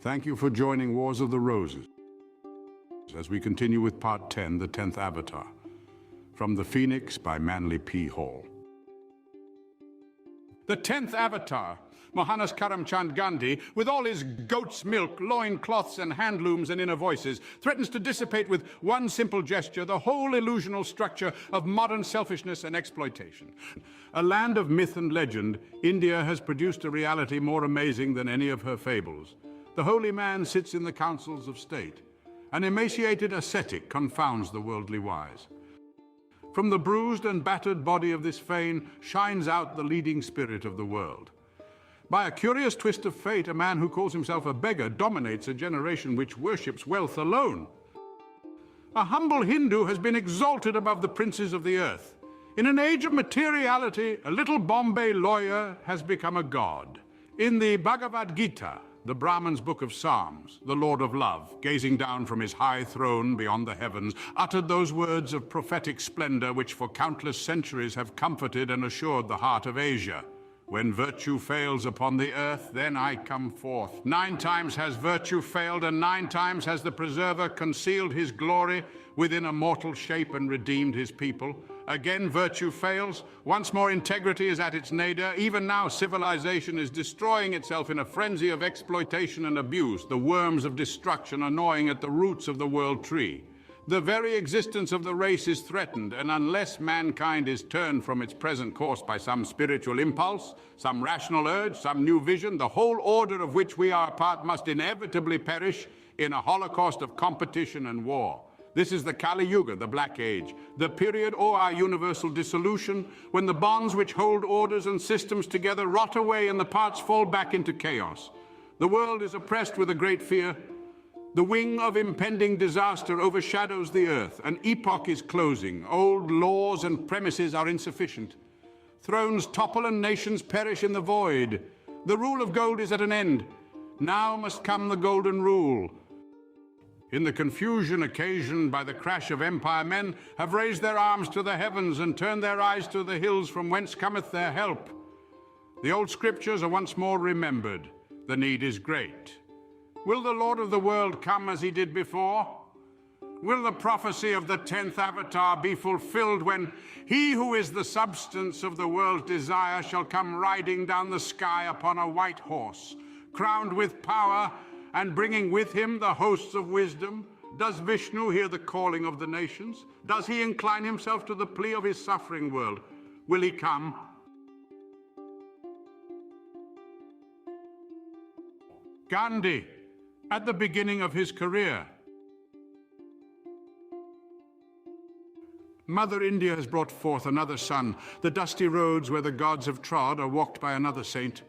Thank you for joining Wars of the Roses as we continue with Part 10, The 10th Avatar, from The Phoenix by Manly P. Hall. The 10th Avatar, Mohandas Karamchand Gandhi, with all his goat's milk, loincloths and handlooms and inner voices, threatens to dissipate with one simple gesture the whole illusional structure of modern selfishness and exploitation. A land of myth and legend, India has produced a reality more amazing than any of her fables. The holy man sits in the councils of state. An emaciated ascetic confounds the worldly wise. From the bruised and battered body of this fane shines out the leading spirit of the world. By a curious twist of fate, a man who calls himself a beggar dominates a generation which worships wealth alone. A humble Hindu has been exalted above the princes of the earth. In an age of materiality, a little Bombay lawyer has become a god. In the Bhagavad Gita, the Brahman's book of Psalms, the Lord of Love, gazing down from his high throne beyond the heavens, uttered those words of prophetic splendor which for countless centuries have comforted and assured the heart of Asia. When virtue fails upon the earth, then I come forth. 9 times has virtue failed, and 9 times has the preserver concealed his glory within a mortal shape and redeemed his people. Again virtue fails. Once more integrity is at its nadir. Even now civilization is destroying itself in a frenzy of exploitation and abuse, the worms of destruction are gnawing at the roots of the world tree. The very existence of the race is threatened, and unless mankind is turned from its present course by some spiritual impulse, some rational urge, some new vision, the whole order of which we are a part must inevitably perish in a holocaust of competition and war. This is the Kali Yuga, the Black Age, the period or our universal dissolution, when the bonds which hold orders and systems together rot away and the parts fall back into chaos. The world is oppressed with a great fear. The wing of impending disaster overshadows the earth. An epoch is closing. Old laws and premises are insufficient. Thrones topple and nations perish in the void. The rule of gold is at an end. Now must come the golden rule. In the confusion occasioned by the crash of empire, men have raised their arms to the heavens and turned their eyes to the hills from whence cometh their help. The old scriptures are once more remembered. The need is great. Will the Lord of the world come as he did before? Will the prophecy of the 10th Avatar be fulfilled when he who is the substance of the world's desire shall come riding down the sky upon a white horse, crowned with power and bringing with him the hosts of wisdom? Does Vishnu hear the calling of the nations? Does he incline himself to the plea of his suffering world? Will he come? Gandhi, at the beginning of his career. Mother India has brought forth another son. The dusty roads where the gods have trod are walked by another saint.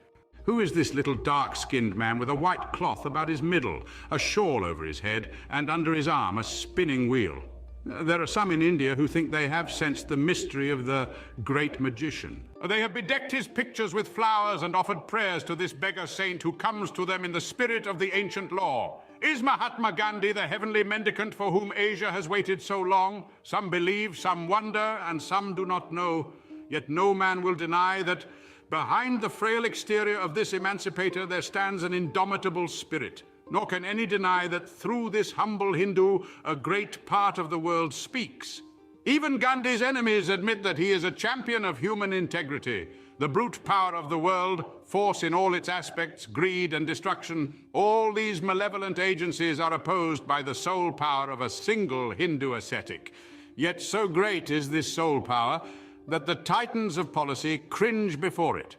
Who is this little dark-skinned man with a white cloth about his middle, a shawl over his head, and under his arm a spinning wheel? There are some in India who think they have sensed the mystery of the great magician. They have bedecked his pictures with flowers and offered prayers to this beggar saint who comes to them in the spirit of the ancient law. Is Mahatma Gandhi the heavenly mendicant for whom Asia has waited so long? Some believe, some wonder, and some do not know. Yet no man will deny that behind the frail exterior of this emancipator there stands an indomitable spirit. Nor can any deny that through this humble Hindu, a great part of the world speaks. Even Gandhi's enemies admit that he is a champion of human integrity. The brute power of the world, force in all its aspects, greed and destruction, all these malevolent agencies are opposed by the soul power of a single Hindu ascetic. Yet so great is this soul power that the titans of policy cringe before it.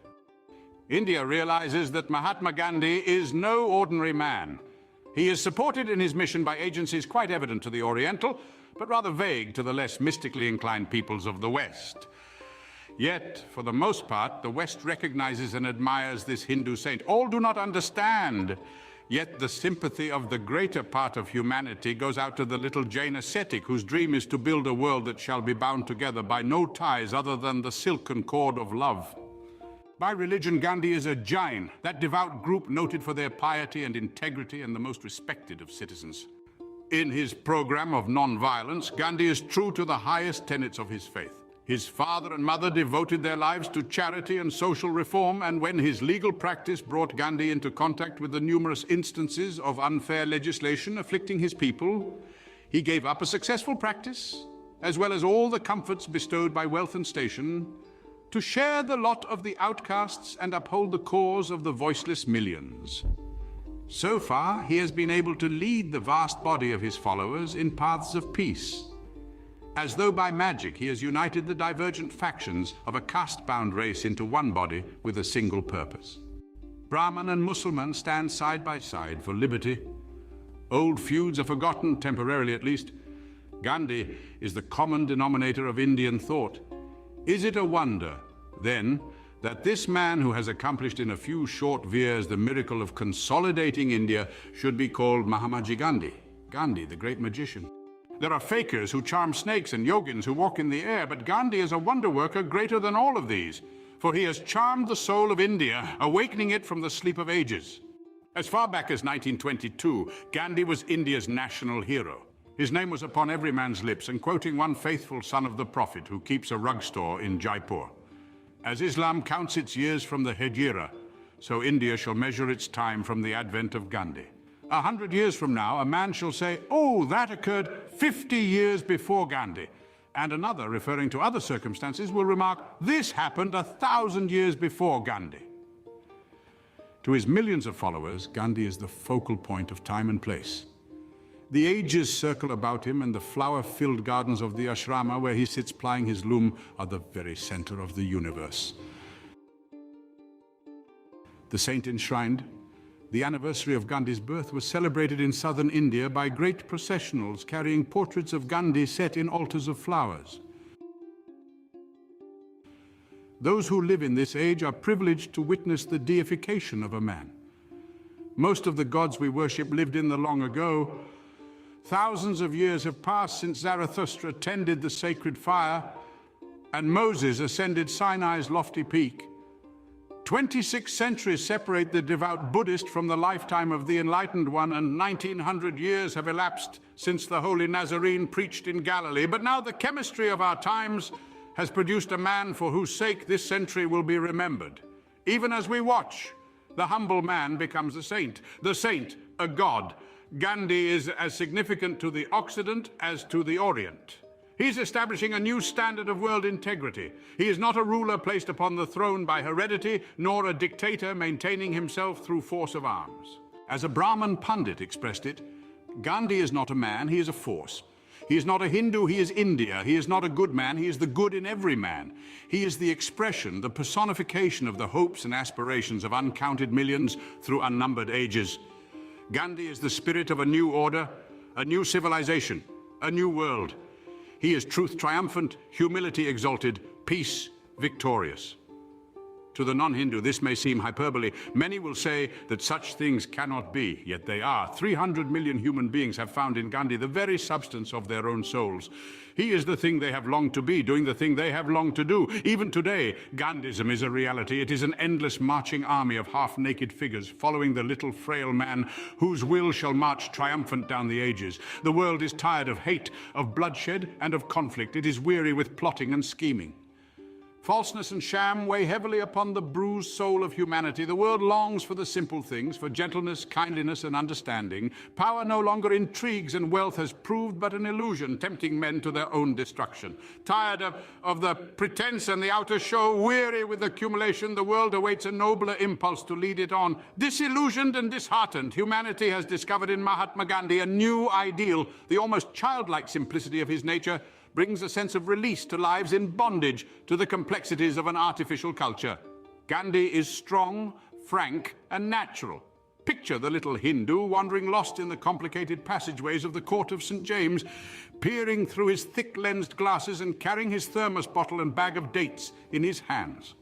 India realizes that Mahatma Gandhi is no ordinary man. He is supported in his mission by agencies quite evident to the Oriental, but rather vague to the less mystically inclined peoples of the West. Yet, for the most part, the West recognizes and admires this Hindu saint. All do not understand, yet the sympathy of the greater part of humanity goes out to the little Jain ascetic whose dream is to build a world that shall be bound together by no ties other than the silken cord of love. By religion, Gandhi is a Jain, that devout group noted for their piety and integrity and the most respected of citizens. In his program of non-violence, Gandhi is true to the highest tenets of his faith. His father and mother devoted their lives to charity and social reform, and when his legal practice brought Gandhi into contact with the numerous instances of unfair legislation afflicting his people, he gave up a successful practice, as well as all the comforts bestowed by wealth and station, to share the lot of the outcasts and uphold the cause of the voiceless millions. So far, he has been able to lead the vast body of his followers in paths of peace. As though by magic, he has united the divergent factions of a caste-bound race into one body with a single purpose. Brahmin and Mussulman stand side by side for liberty. Old feuds are forgotten, temporarily at least. Gandhi is the common denominator of Indian thought. Is it a wonder, then, that this man who has accomplished in a few short years the miracle of consolidating India should be called Mahamaji Gandhi, Gandhi, the great magician? There are fakers who charm snakes and yogins who walk in the air, but Gandhi is a wonder worker greater than all of these, for he has charmed the soul of India, awakening it from the sleep of ages. As far back as 1922, Gandhi was India's national hero. His name was upon every man's lips, and quoting one faithful son of the Prophet who keeps a rug store in Jaipur, "As Islam counts its years from the Hijra, so India shall measure its time from the advent of Gandhi. 100 years from now, a man shall say, 'Oh, that occurred 50 years before Gandhi.' And another, referring to other circumstances, will remark, 'This happened 1,000 years before Gandhi.'" To his millions of followers, Gandhi is the focal point of time and place. The ages circle about him, and the flower-filled gardens of the ashrama where he sits plying his loom are the very center of the universe. The saint enshrined, the anniversary of Gandhi's birth was celebrated in southern India by great processionals carrying portraits of Gandhi set in altars of flowers. Those who live in this age are privileged to witness the deification of a man. Most of the gods we worship lived in the long ago. Thousands of years have passed since Zarathustra tended the sacred fire and Moses ascended Sinai's lofty peak. 26 centuries separate the devout Buddhist from the lifetime of the enlightened one, and 1900 years have elapsed since the holy Nazarene preached in Galilee. But now the chemistry of our times has produced a man for whose sake this century will be remembered. Even as we watch, the humble man becomes a saint, the saint a god. Gandhi is as significant to the Occident as to the Orient. He's establishing a new standard of world integrity. He is not a ruler placed upon the throne by heredity, nor a dictator maintaining himself through force of arms. As a Brahmin pundit expressed it, Gandhi is not a man, he is a force. He is not a Hindu, he is India. He is not a good man, he is the good in every man. He is the expression, the personification of the hopes and aspirations of uncounted millions through unnumbered ages. Gandhi is the spirit of a new order, a new civilization, a new world. He is truth triumphant, humility exalted, peace victorious. To the non-Hindu, this may seem hyperbole. Many will say that such things cannot be, yet they are. 300 million human beings have found in Gandhi the very substance of their own souls. He is the thing they have longed to be, doing the thing they have longed to do. Even today, Gandhism is a reality. It is an endless marching army of half-naked figures following the little frail man whose will shall march triumphant down the ages. The world is tired of hate, of bloodshed, and of conflict. It is weary with plotting and scheming. Falseness and sham weigh heavily upon the bruised soul of humanity. The world longs for the simple things, for gentleness, kindliness, and understanding. Power no longer intrigues, and wealth has proved but an illusion, tempting men to their own destruction. Tired of the pretense and the outer show, weary with accumulation, the world awaits a nobler impulse to lead it on. Disillusioned and disheartened, humanity has discovered in Mahatma Gandhi a new ideal. The almost childlike simplicity of his nature brings a sense of release to lives in bondage to the complexities of an artificial culture. Gandhi is strong, frank, and natural. Picture the little Hindu wandering lost in the complicated passageways of the court of St. James, peering through his thick-lensed glasses and carrying his thermos bottle and bag of dates in his hands.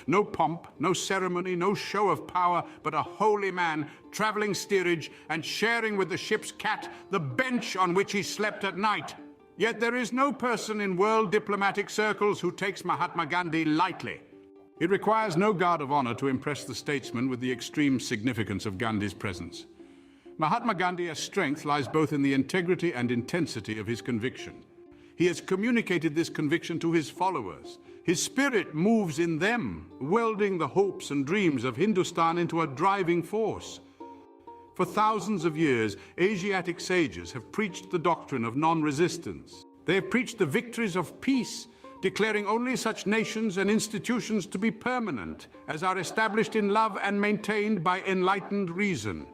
No pomp, no ceremony, no show of power, but a holy man traveling steerage and sharing with the ship's cat the bench on which he slept at night. Yet there is no person in world diplomatic circles who takes Mahatma Gandhi lightly. It requires no guard of honor to impress the statesman with the extreme significance of Gandhi's presence. Mahatma Gandhi's strength lies both in the integrity and intensity of his conviction. He has communicated this conviction to his followers. His spirit moves in them, welding the hopes and dreams of Hindustan into a driving force. For thousands of years, Asiatic sages have preached the doctrine of non-resistance. They have preached the victories of peace, declaring only such nations and institutions to be permanent as are established in love and maintained by enlightened reason.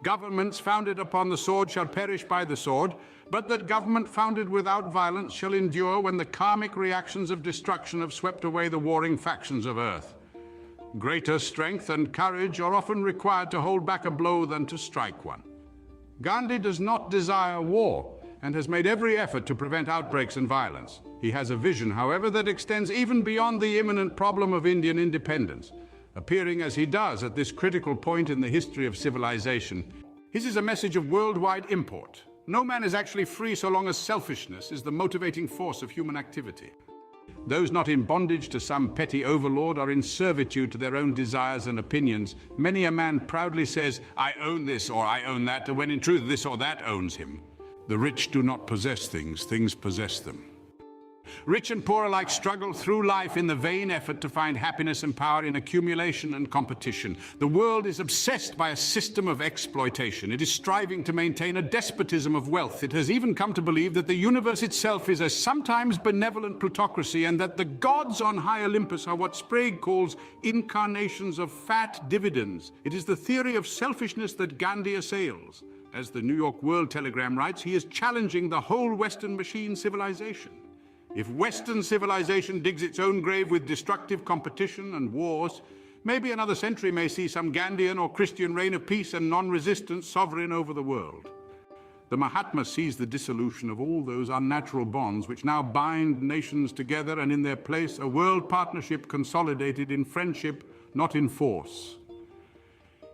Governments founded upon the sword shall perish by the sword, but that government founded without violence shall endure when the karmic reactions of destruction have swept away the warring factions of earth. Greater strength and courage are often required to hold back a blow than to strike one. Gandhi does not desire war and has made every effort to prevent outbreaks and violence. He has a vision, however, that extends even beyond the imminent problem of Indian independence. Appearing as he does at this critical point in the history of civilization, his is a message of worldwide import. No man is actually free so long as selfishness is the motivating force of human activity. Those not in bondage to some petty overlord are in servitude to their own desires and opinions. Many a man proudly says, "I own this or I own that," when in truth this or that owns him. The rich do not possess things, things possess them. Rich and poor alike struggle through life in the vain effort to find happiness and power in accumulation and competition. The world is obsessed by a system of exploitation. It is striving to maintain a despotism of wealth. It has even come to believe that the universe itself is a sometimes benevolent plutocracy and that the gods on high Olympus are what Sprague calls incarnations of fat dividends. It is the theory of selfishness that Gandhi assails. As the New York World Telegram writes, he is challenging the whole Western machine civilization. If Western civilization digs its own grave with destructive competition and wars, maybe another century may see some Gandhian or Christian reign of peace and non-resistance sovereign over the world. The Mahatma sees the dissolution of all those unnatural bonds which now bind nations together, and in their place a world partnership consolidated in friendship, not in force.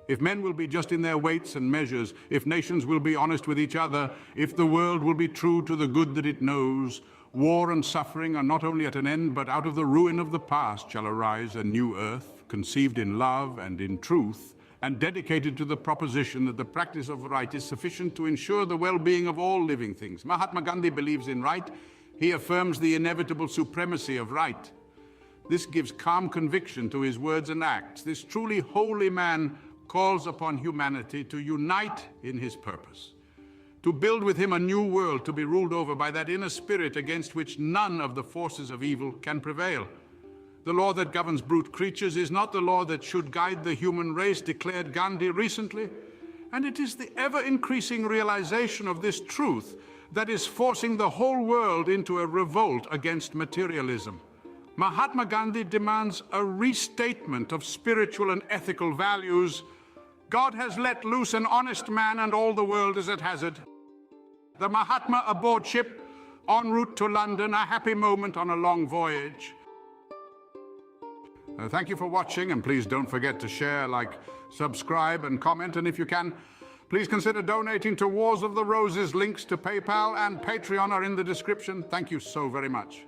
If men will be just in their weights and measures, if nations will be honest with each other, if the world will be true to the good that it knows, war and suffering are not only at an end, but out of the ruin of the past shall arise a new earth, conceived in love and in truth, and dedicated to the proposition that the practice of right is sufficient to ensure the well-being of all living things. Mahatma Gandhi believes in right. He affirms the inevitable supremacy of right. This gives calm conviction to his words and acts. This truly holy man calls upon humanity to unite in his purpose, to build with him a new world to be ruled over by that inner spirit against which none of the forces of evil can prevail. The law that governs brute creatures is not the law that should guide the human race, declared Gandhi recently, and it is the ever-increasing realization of this truth that is forcing the whole world into a revolt against materialism. Mahatma Gandhi demands a restatement of spiritual and ethical values. God has let loose an honest man and all the world is at hazard. The Mahatma aboard ship, en route to London, a happy moment on a long voyage. Thank you for watching, and please don't forget to share, like, subscribe, and comment. And if you can, please consider donating to Wars of the Roses. Links to PayPal and Patreon are in the description. Thank you so very much.